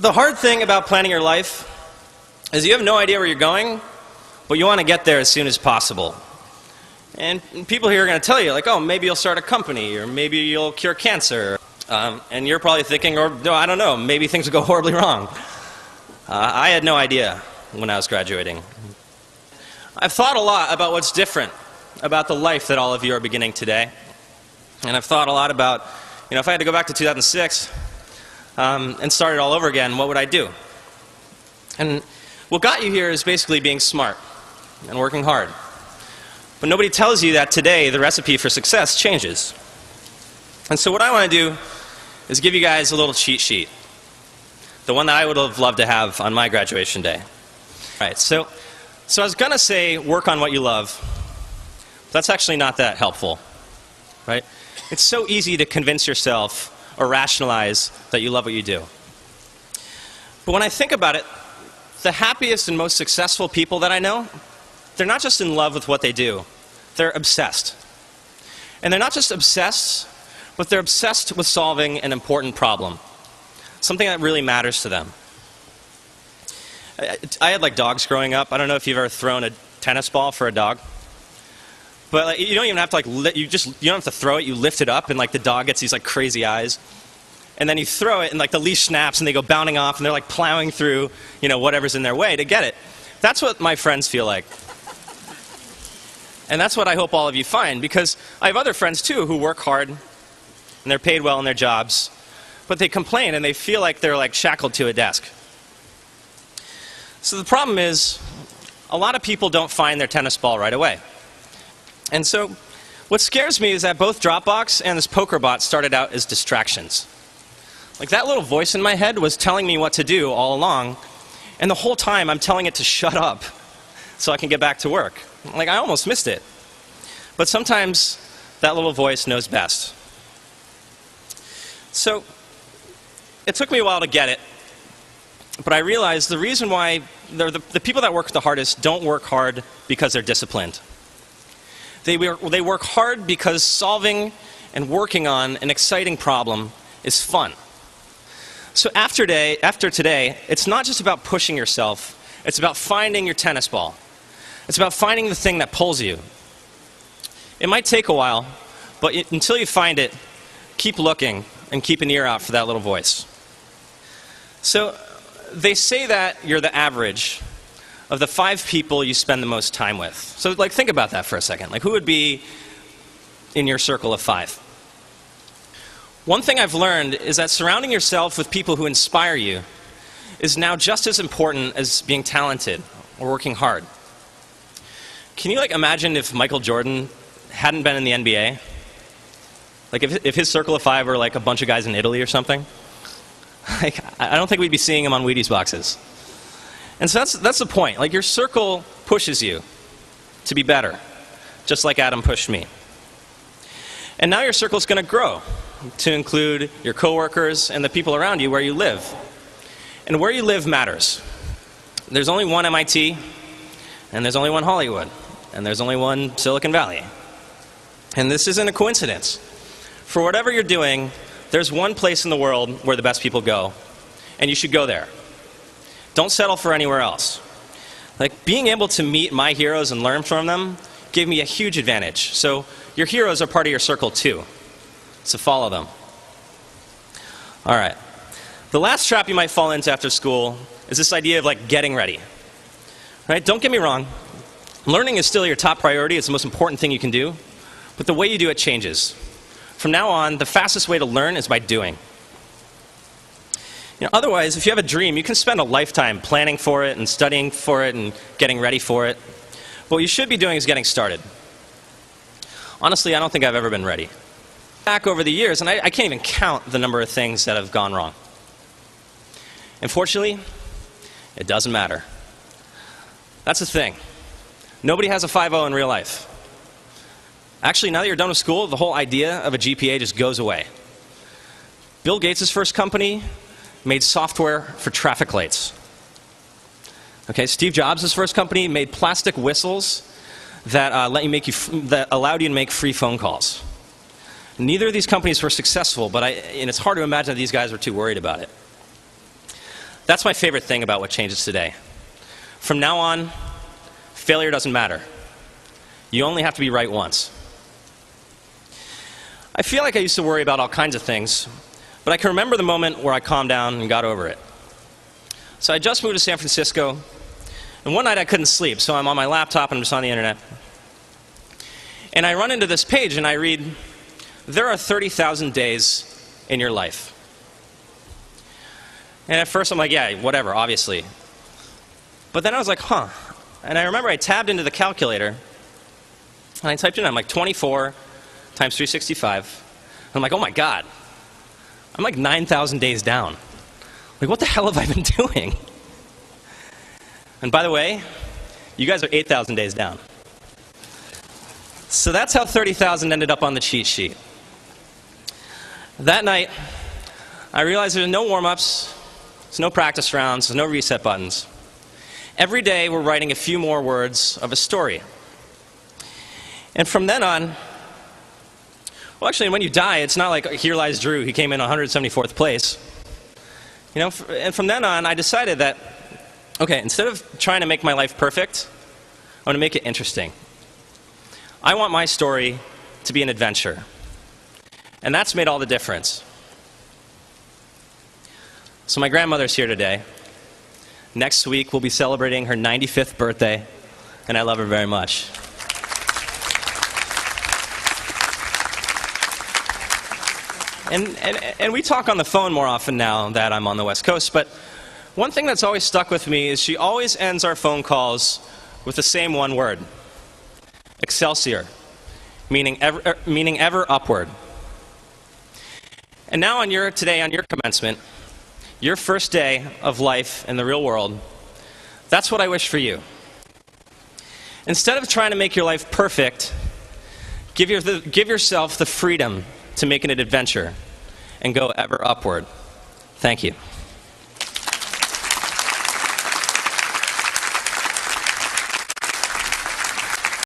The hard thing about planning your life is you have no idea where you're going, but you want to get there as soon as possible. And people here are going to tell you, like, oh, maybe you'll start a company, or maybe you'll cure cancer. And you're probably thinking, or no, I don't know, maybe things will go horribly wrong. I had no idea when I was graduating. I've thought a lot about what's different about the life that all of you are beginning today. And I've thought a lot about, if I had to go back to 2006 and start it all over again, what would I do? And what got you here is basically being smart and working hard. But nobody tells you that today the recipe for success changes. And so what I want to do is give you guys a little cheat sheet. The one that I would have loved to have on my graduation day. All right, so I was going to say work on what you love. That's actually not that helpful, right? It's so easy to convince yourself or rationalize that you love what you do. But when I think about it, the happiest and most successful people that I know, they're not just in love with what they do, they're obsessed. And they're not just obsessed, but they're obsessed with solving an important problem, something that really matters to them. I had like dogs growing up. I don't know if you've ever thrown a tennis ball for a dog. But like, you don't even have to you don't have to throw it, you lift it up and like the dog gets these like crazy eyes. And then you throw it and like the leash snaps and they go bounding off and they're like plowing through, whatever's in their way to get it. That's what my friends feel like. And that's what I hope all of you find, because I have other friends too who work hard and they're paid well in their jobs, but they complain and they feel like they're like shackled to a desk. So the problem is, a lot of people don't find their tennis ball right away. And so what scares me is that both Dropbox and this poker bot started out as distractions. Like that little voice in my head was telling me what to do all along, and the whole time I'm telling it to shut up so I can get back to work. Like I almost missed it. But sometimes that little voice knows best. So it took me a while to get it, but I realized the reason why the people that work the hardest don't work hard because they're disciplined. They work hard because solving and working on an exciting problem is fun. So after today, it's not just about pushing yourself, it's about finding your tennis ball. It's about finding the thing that pulls you. It might take a while, but until you find it, keep looking and keep an ear out for that little voice. So they say that you're the average of the 5 people you spend the most time with. So like think about that for a second. Like who would be in your circle of 5? One thing I've learned is that surrounding yourself with people who inspire you is now just as important as being talented or working hard. Can you like imagine if Michael Jordan hadn't been in the NBA? Like if his circle of 5 were like a bunch of guys in Italy or something? Like, I don't think we'd be seeing him on Wheaties boxes. And so that's the point. Like your circle pushes you to be better, just like Adam pushed me. And now your circle's going to grow to include your coworkers and the people around you where you live. And where you live matters. There's only one MIT, and there's only one Hollywood, and there's only one Silicon Valley. And this isn't a coincidence. For whatever you're doing, there's one place in the world where the best people go, and you should go there. Don't settle for anywhere else. Like being able to meet my heroes and learn from them gave me a huge advantage. So your heroes are part of your circle too. So follow them. All right. The last trap you might fall into after school is this idea of like getting ready. Right? Don't get me wrong. Learning is still your top priority. It's the most important thing you can do. But the way you do it changes. From now on, the fastest way to learn is by doing. Otherwise, if you have a dream, you can spend a lifetime planning for it and studying for it and getting ready for it. But what you should be doing is getting started. Honestly, I don't think I've ever been ready. Back over the years, and I can't even count the number of things that have gone wrong. Unfortunately, it doesn't matter. That's the thing. Nobody has a 5.0 in real life. Actually, now that you're done with school, the whole idea of a GPA just goes away. Bill Gates' first company made software for traffic lights. Okay, Steve Jobs' first company made plastic whistles that allowed you to make free phone calls. Neither of these companies were successful, but and it's hard to imagine that these guys were too worried about it. That's my favorite thing about what changes today. From now on, failure doesn't matter. You only have to be right once. I feel like I used to worry about all kinds of things, but I can remember the moment where I calmed down and got over it. So I just moved to San Francisco, and one night I couldn't sleep, so I'm on my laptop and I'm just on the internet. And I run into this page and I read, there are 30,000 days in your life. And at first I'm like, yeah, whatever, obviously. But then I was like, huh. And I remember I tabbed into the calculator, and I typed in, I'm like 24 times 365. And I'm like, oh my God. I'm like 9,000 days down. Like, what the hell have I been doing? And by the way, you guys are 8,000 days down. So that's how 30,000 ended up on the cheat sheet. That night, I realized there's no warm-ups, there's no practice rounds, there's no reset buttons. Every day, we're writing a few more words of a story. And from then on, well, actually, when you die, it's not like, here lies Drew, he came in 174th place. You know, and from then on, I decided that, okay, instead of trying to make my life perfect, I want to make it interesting. I want my story to be an adventure. And that's made all the difference. So my grandmother's here today. Next week, we'll be celebrating her 95th birthday, and I love her very much. And we talk on the phone more often now that I'm on the West Coast, but one thing that's always stuck with me is she always ends our phone calls with the same one word, Excelsior, meaning ever upward. And now today on your commencement, your first day of life in the real world, that's what I wish for you. Instead of trying to make your life perfect, give yourself the freedom to make it an adventure and go ever upward. Thank you.